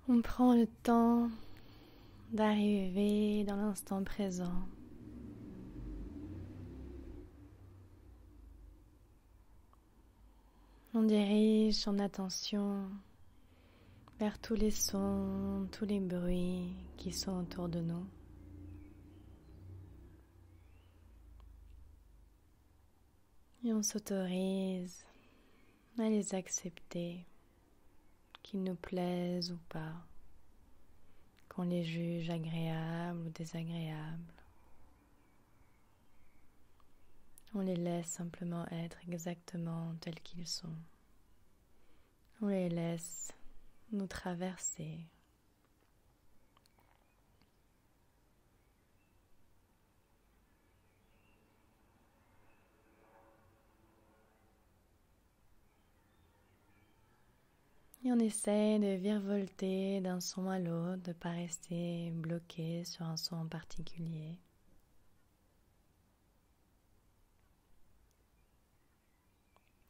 On prend le temps d'arriver dans l'instant présent. On dirige son attention vers tous les sons, tous les bruits qui sont autour de nous. Et on s'autorise à les accepter, qu'ils nous plaisent ou pas, qu'on les juge agréables ou désagréables. On les laisse simplement être exactement tels qu'ils sont. On les laisse nous traverser. Et on essaie de virevolter d'un son à l'autre, de ne pas rester bloqué sur un son en particulier.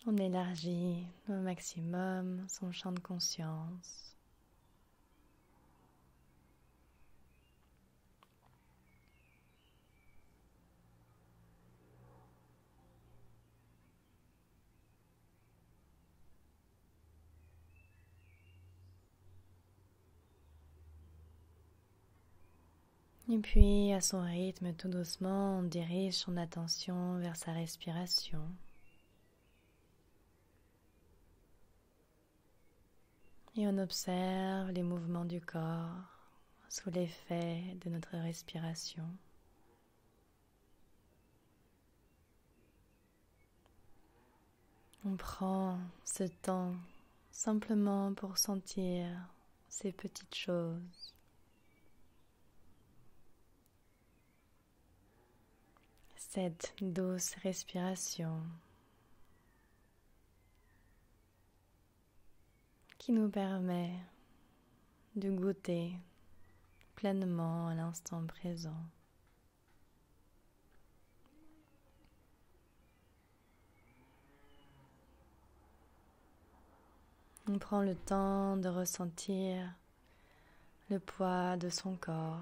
On élargit au maximum son champ de conscience. Et puis, à son rythme, tout doucement, on dirige son attention vers sa respiration. Et on observe les mouvements du corps sous l'effet de notre respiration. On prend ce temps simplement pour sentir ces petites choses. Cette douce respiration qui nous permet de goûter pleinement à l'instant présent. On prend le temps de ressentir le poids de son corps.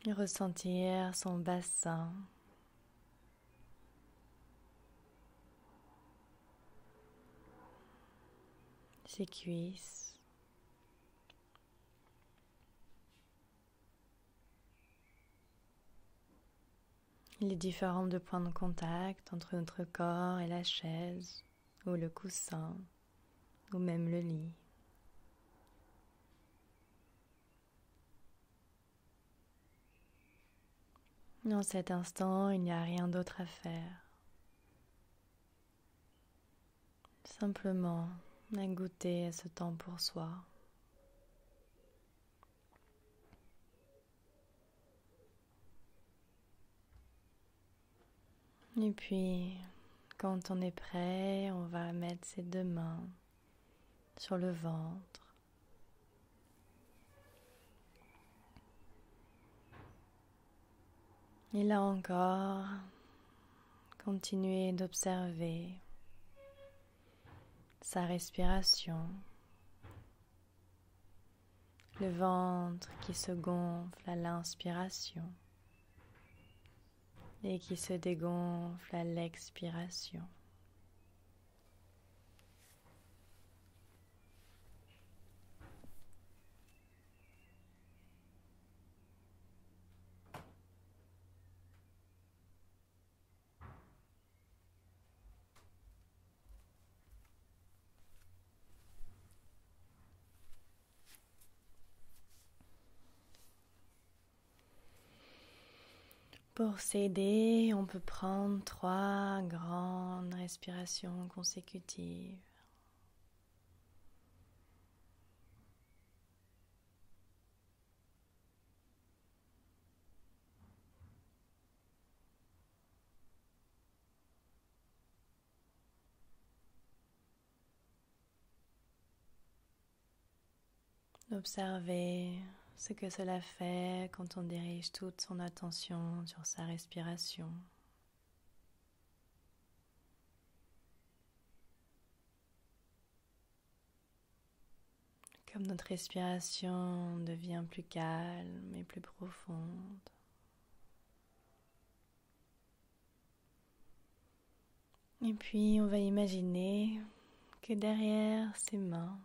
Et ressentir son bassin. Ses cuisses. Les différents points de contact entre notre corps et la chaise, ou le coussin, ou même le lit. Dans cet instant, il n'y a rien d'autre à faire. Simplement à goûter à ce temps pour soi. Et puis, quand on est prêt, on va mettre ses deux mains sur le ventre. Et là encore, continuez d'observer sa respiration, le ventre qui se gonfle à l'inspiration et qui se dégonfle à l'expiration. Pour s'aider, on peut prendre 3 grandes respirations consécutives. Observez ce que cela fait quand on dirige toute son attention sur sa respiration. comme notre respiration devient plus calme et plus profonde. Et puis on va imaginer que derrière ces mains,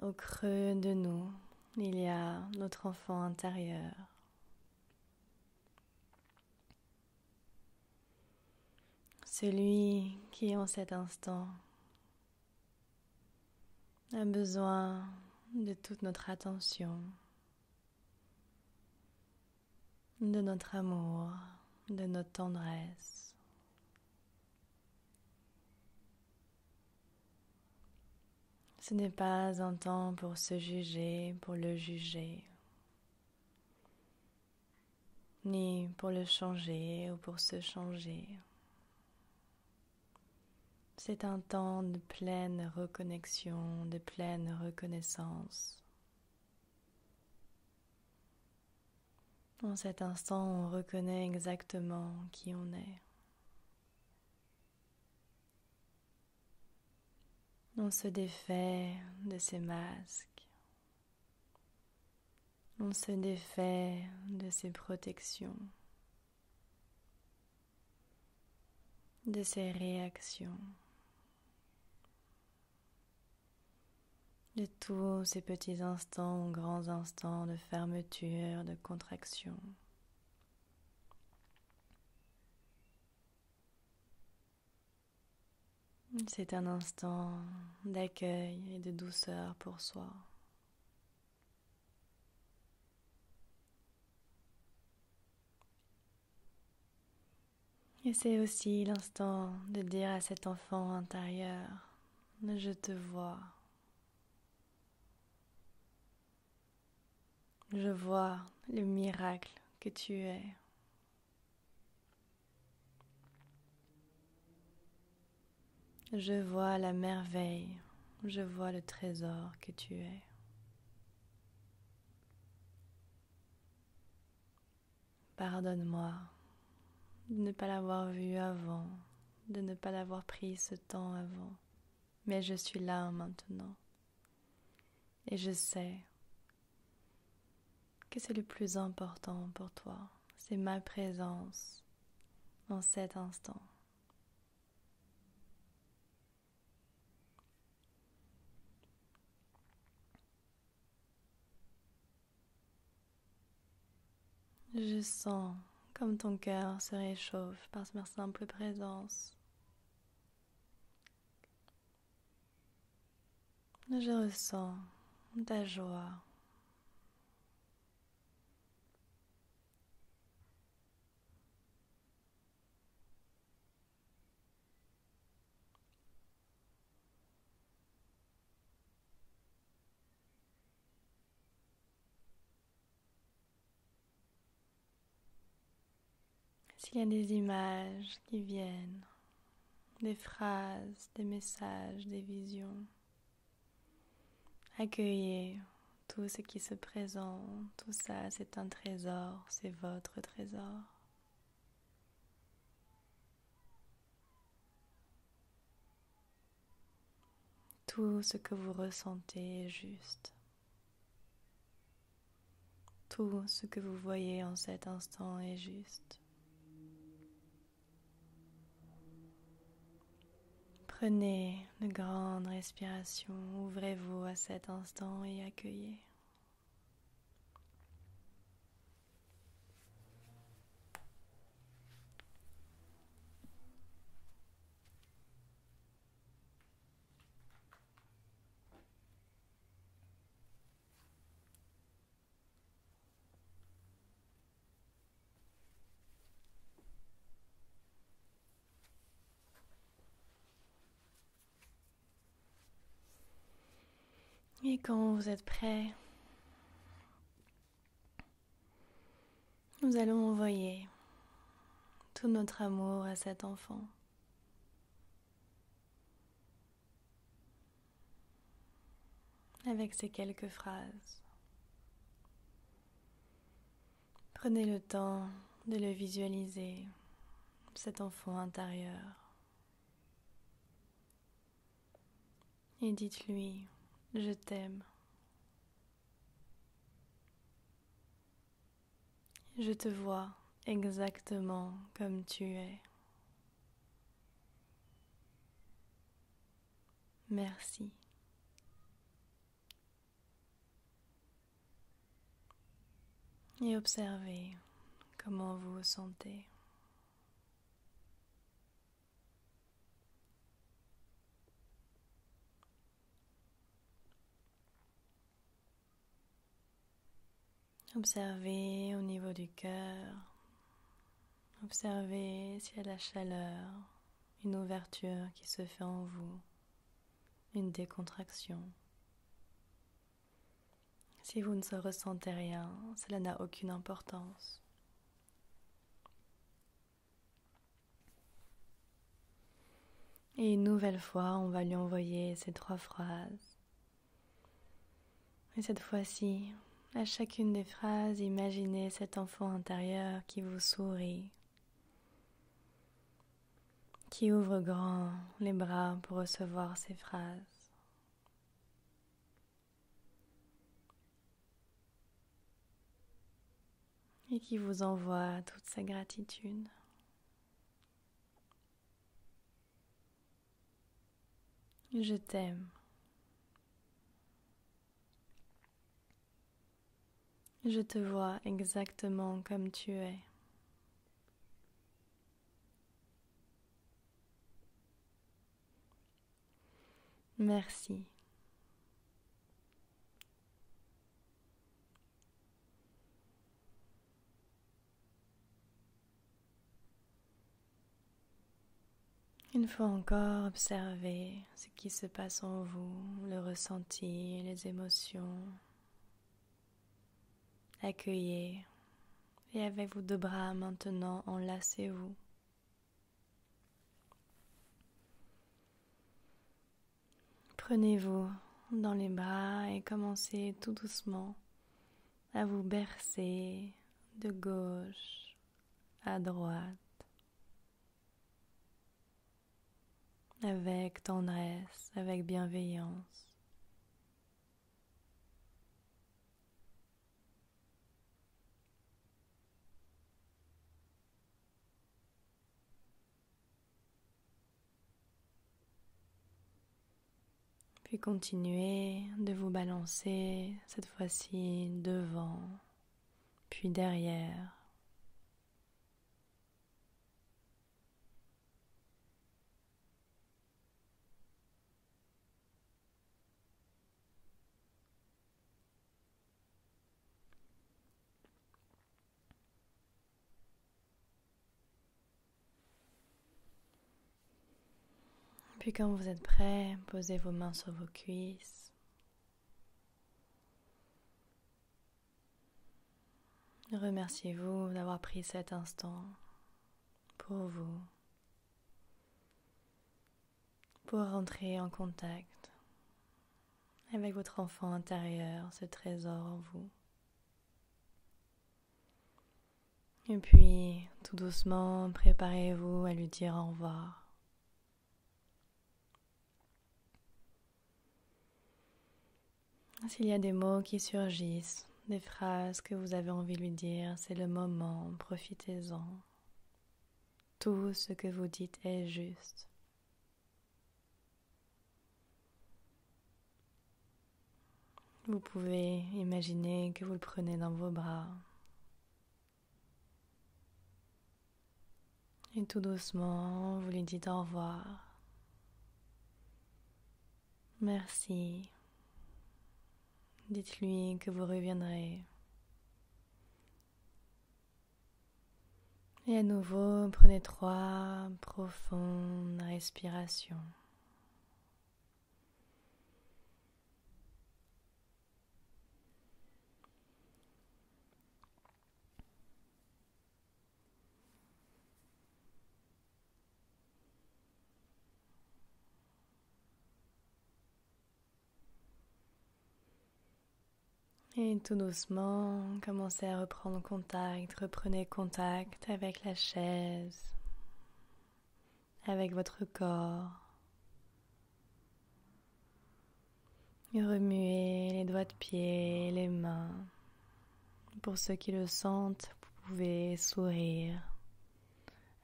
au creux de nous, il y a notre enfant intérieur. Celui qui en cet instant a besoin de toute notre attention, de notre amour, de notre tendresse. Ce n'est pas un temps pour se juger, pour le juger, ni pour le changer ou pour se changer. C'est un temps de pleine reconnexion, de pleine reconnaissance. En cet instant, on reconnaît exactement qui on est. On se défait de ces masques. On se défait de ces protections, de ces réactions, de tous ces petits instants ou grands instants de fermeture, de contraction. C'est un instant d'accueil et de douceur pour soi. Et c'est aussi l'instant de dire à cet enfant intérieur, je te vois. Je vois le miracle que tu es. Je vois la merveille, je vois le trésor que tu es. Pardonne-moi de ne pas l'avoir vu avant, de ne pas l'avoir pris ce temps avant, mais je suis là maintenant. Et je sais que c'est le plus important pour toi, c'est ma présence en cet instant. Je sens comme ton cœur se réchauffe par ma simple présence. Je ressens ta joie. S'il y a des images qui viennent, des phrases, des messages, des visions, accueillez tout ce qui se présente. Tout ça, c'est un trésor, c'est votre trésor. Tout ce que vous ressentez est juste. Tout ce que vous voyez en cet instant est juste. Prenez de grandes respirations, ouvrez-vous à cet instant et accueillez. Et quand vous êtes prêt, nous allons envoyer tout notre amour à cet enfant. Avec ces quelques phrases. Prenez le temps de le visualiser, cet enfant intérieur. Et dites-lui Je t'aime. Je te vois exactement comme tu es. Merci. Et observez comment vous vous sentez. Observez au niveau du cœur. Observez s'il y a de la chaleur, une ouverture qui se fait en vous, une décontraction. Si vous ne ressentez rien, cela n'a aucune importance. Et une nouvelle fois, on va lui envoyer ces 3 phrases. Et cette fois-ci, à chacune des phrases, imaginez cet enfant intérieur qui vous sourit, qui ouvre grand les bras pour recevoir ces phrases. Et qui vous envoie toute sa gratitude. Je t'aime. Je te vois exactement comme tu es. Merci. Une fois encore, observez ce qui se passe en vous, le ressenti, les émotions. Accueillez et avec vos 2 bras maintenant, enlacez-vous. Prenez-vous dans les bras et commencez tout doucement à vous bercer de gauche à droite avec tendresse, avec bienveillance. Puis continuez de vous balancer, cette fois-ci devant, puis derrière. Puis quand vous êtes prêt, posez vos mains sur vos cuisses. Remerciez-vous d'avoir pris cet instant pour vous, pour rentrer en contact avec votre enfant intérieur, ce trésor en vous. Et puis, tout doucement, préparez-vous à lui dire au revoir. S'il y a des mots qui surgissent, des phrases que vous avez envie de lui dire, c'est le moment, profitez-en. Tout ce que vous dites est juste. Vous pouvez imaginer que vous le prenez dans vos bras. Et tout doucement, vous lui dites au revoir. Merci. Dites-lui que vous reviendrez. Et à nouveau, prenez 3 profondes respirations. Et tout doucement, commencez à reprendre contact, reprenez contact avec la chaise, avec votre corps. Remuez les doigts de pied, les mains. Pour ceux qui le sentent, vous pouvez sourire,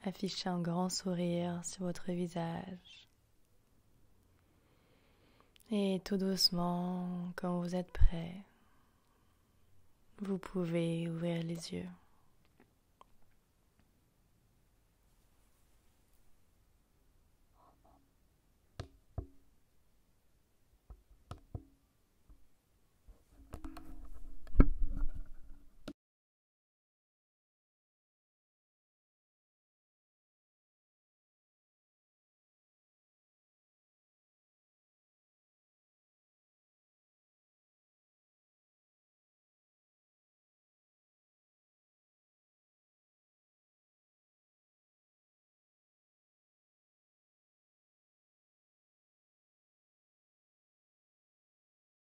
afficher un grand sourire sur votre visage. Et tout doucement, quand vous êtes prêt, vous pouvez ouvrir les yeux.